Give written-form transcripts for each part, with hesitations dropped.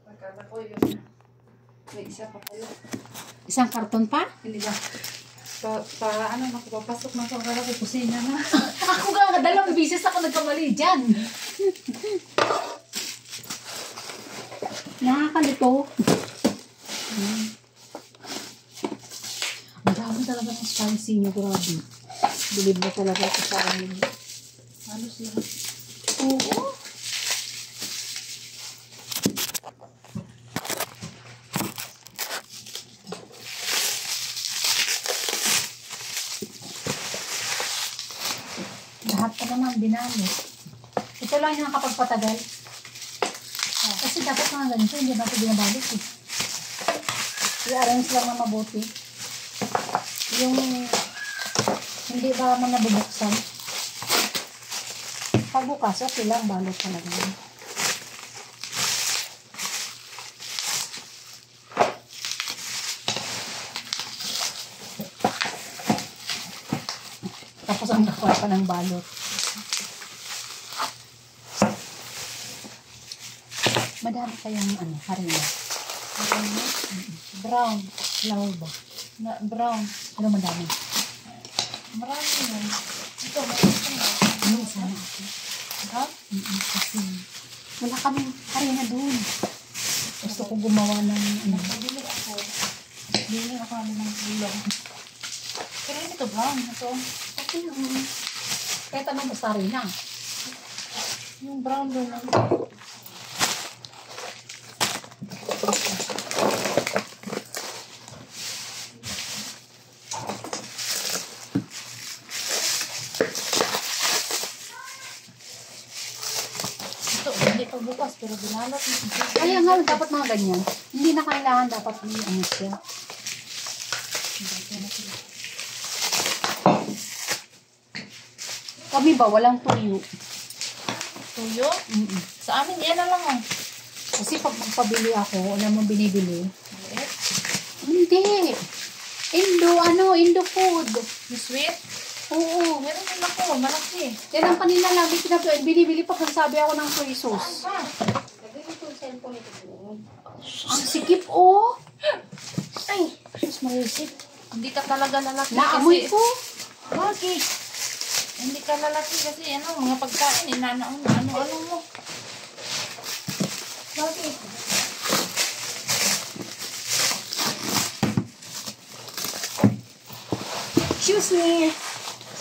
Pagkala ko yun. May isa pa pala. Isang karton pa? Hindi ba? Ano, nakapapasok ng pagkala ko, kusina na. Ako nga, dalawang bisis ako nagkamali dyan. Nakakalito. Ang dami talaga ng spicy niyo, grabe. Bilib na talaga ako sa amin. Halos lang. Oo. Lahat pa naman binamit. Ito lang yung nakapagpatagal. Kasi dapat mga ganito, hindi natin binabalik eh. I-arrange lang na mabuti. Yung hindi ba man nabubuksan. Pagbukas, okay lang, balot talaga yun. Tapos ang nakuha pa ng balot. Madami kayang harina. Brown. Flour ba? Brown. Ano madami? Marami yan. Ito, marami na. Ano sana ako? Ha? Kasi wala kaming harina doon. Gusto ko gumawa ng Bili ako. Bili ako ng gulong. Pero ito brown. Ito. okay lang. Kahit anong basta harina. Yung brown doon lang. Hindi pa bukas, pero binalot. Kaya nga, dapat mga ganyan. Hindi na kailangan dapat may ano siya. Kami ba, walang tuyo? Tuyo? Sa amin, yan na lang oh. Kasi pag magpabili ako, wala mo binibili. Maliit. Hindi. Indo food. Yung sweet? Oo. Meron din ako, malaki. Yan ang kanina lang, binibili pa kung sabi ako ng soy sauce. Ang sikip, oh. Ay, sus, marisip. Hindi ka talaga lalaki. Naamoy kasi, ko. Bakit? Hindi ka lalaki kasi mga pagkain, inanaon na ano mo. Bakit? Excuse me.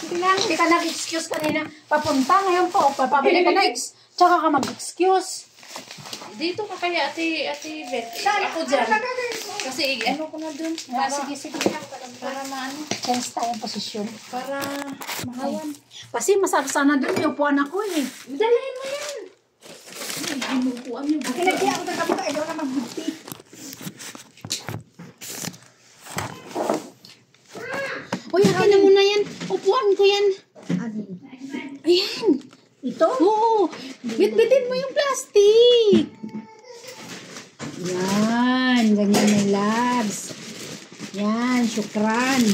Sige lang, hindi ka nag-excuse kanina. Papunta ngayon po, papabili ka na. Tsaka ka mag-excuse. Dito ka kaya, ate Beth. Ako dyan. Kasi ko na dun. Sige. Para maano. Change tayong posisyon. Para mahawan. Kasi masarap sana dun, may upuan ako eh. Dalahin mo yan. Inupuan yung buka. Kinagaya ako na kapag ayaw na mag-bugti. Uy, akin na muna yan. Upuan ko yan. Ayan. Ito? Oo. Bitbitin mo yung plastic. Yan. Ganyan na labs. Yan. Syukran.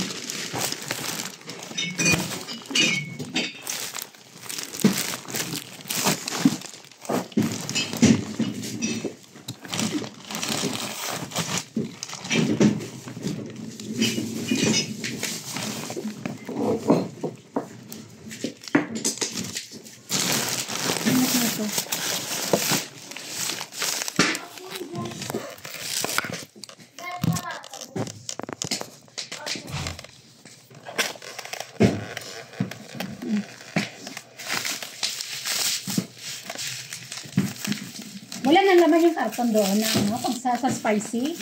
Wala nang laman yung karton doon na pag sa spicy.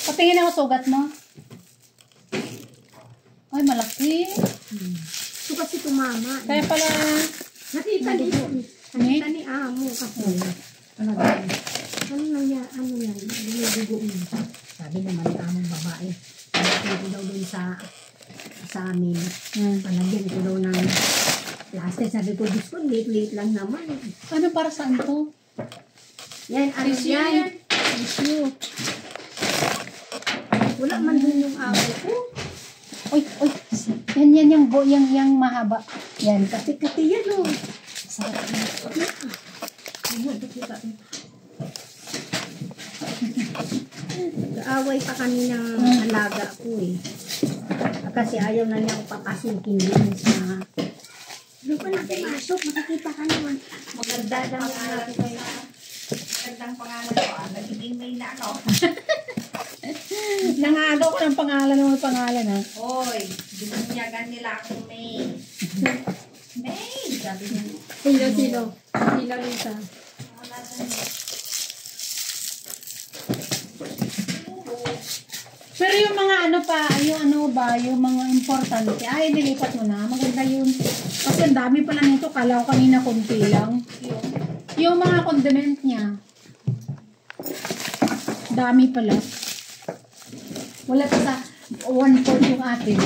Patingin ako sugat mo. Ay, malaki. Ito kasi tumama. Kaya pala... Nakita ni Amo kasi. Ano yan? Dinudugo mo. Sabi naman ni Among babae. Nakita daw dun sa amin. Palagyan ko daw ng plastic. Sabi ko, Diyos ko, liit-liit lang naman. Ano para saan to? Yan, ano yan? Tissue. Wala man dun yung away ko. Uy, uy. Yan yung mahaba. Yan. Kati-kati yan, oh. Sarap. Away pa kami ng alaga ko eh. Kasi ayaw na niya ako papasukin din sa... Doon ka na pumasok, makikita ka naman. Maganda daw na kayo. Magandang pangalan ko. Nagiging may na ano. Nangagaw ko ng pangalan ng pangalan ha. Hoy, binunyagan nila akong May. May! Sabi niya. Sino? Sino Lisa? Wala na niya. Pero yung mga ano pa, yung ano ba, yung mga importante, ay, nilipat mo na. Maganda yun. Kasi ang dami pala nito. Kala ko kanina konti lang. Yung mga condiment niya. Dami pala. Wala pa sa 1/4 yung atin.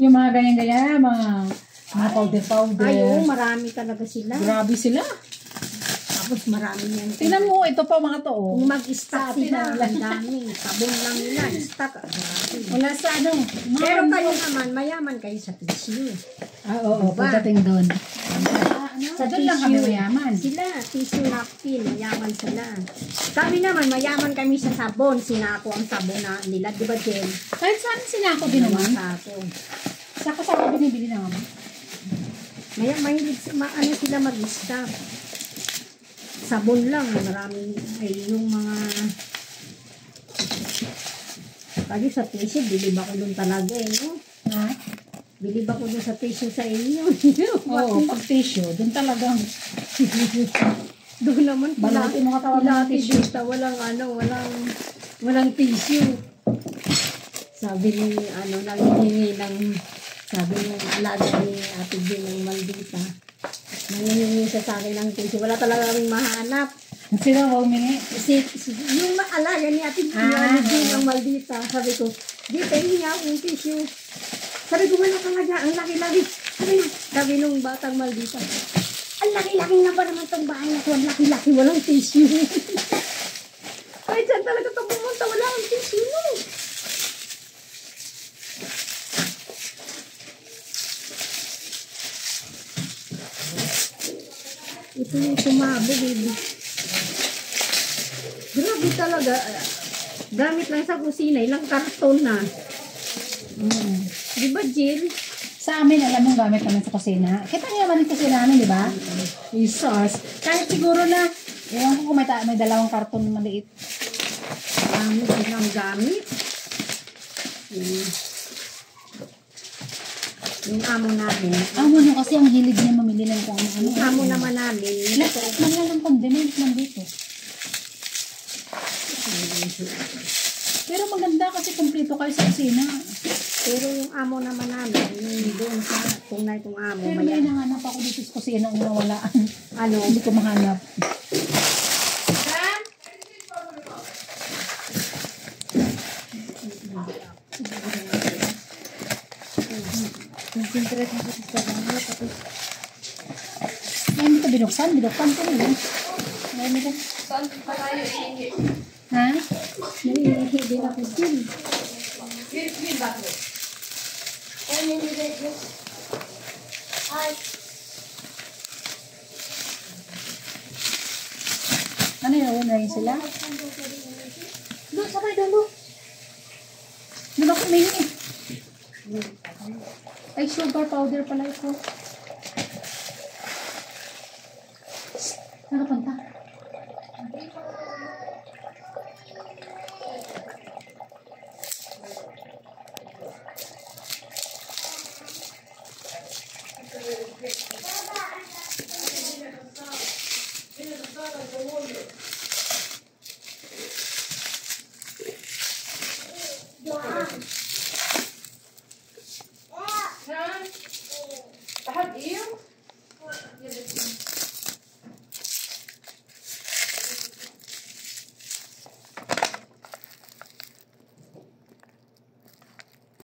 Yung mga ganyan-ganyan, mga powder-powder. Ay, oo, marami talaga sila. Grabe sila. Tapos marami yan. Tingnan mo, ito pa mga to. Oh. Kung mag-stock Sabi sila, na. ang dami. Sabon lang nila, stock. Grabe. Wala sa ano. Pero kayo naman, mayaman kayo sa tissue. Oo, Diba? pagdating doon. Sa Doon lang kami mayaman. Sila, tissue napkin, mayaman sila. Kami naman, mayaman kami sa sabon. Sinako ang sabon na nila. Di ba, Jen? Kahit saan sinako din naman. Sako. Sako-sako binibili na naman. Mahilig, ano sila mag-stock. Sabon lang, maraming, ay yung mga... Kaya sa tissue, bilib ako doon talaga eh, no? Ha? Bilib ako doon sa tissue sa inyo. Oo, pag tissue, doon talagang Doon naman, balutin mo katawan ng tissue. dito, walang tissue. Sabi ni, nangihingi ng, sabi ng alaga ni Ate Jean ng Maldita. Nangihingi siya sa akin ng tissue. Wala talaga kaming mahanap. Sino mo humingi? Yung alaga ni Ate Jean ng Maldita. Sabi ko, di, tingin niya akong tissue. Sabi ko, wala talaga, ang laki-laki. Sabi nung batang Maldita, ang laki-laki na ba naman itong bahay na ito? Ang laki-laki, walang tissue. Kahit saan talaga ito pumunta, wala akong tissue, no? Ito yung sumabo, baby. Grabe talaga. Gamit lang sa kusina, ilang karton na. Di ba, Jill? Sa amin, alam mong gamit naman sa kusina. Kita niyo naman yung kusina namin, di ba? Jesus. Kahit siguro na, ewan ko kung may dalawang karton na maliit. Gamit silang gamit. Yung amo namin. Amo nyo kasi ang hilig niya mamili ng kung ano. Yung amo naman namin. Lahat man lang ng condiments nandito. Pero maganda kasi kumpleto kayo sa kusina. Pero yung amo naman namin, yung doon sa tunay kong amo. Pero may nanganap ako dito sa kusina ang nawalaan. Ano? Hindi ko mahanap. Concentrate na kasi sa gamit. Tapos, Ay, hindi ko binuksan. Binuksan ko nila. Saan pa tayo ihingi? Ha? naiihi din ako dyan. May bakit? Ano yun? Na rin sila? Doon, sabay doon. Di ba may eh? Ay, sugar powder pala ito. Nakapunta.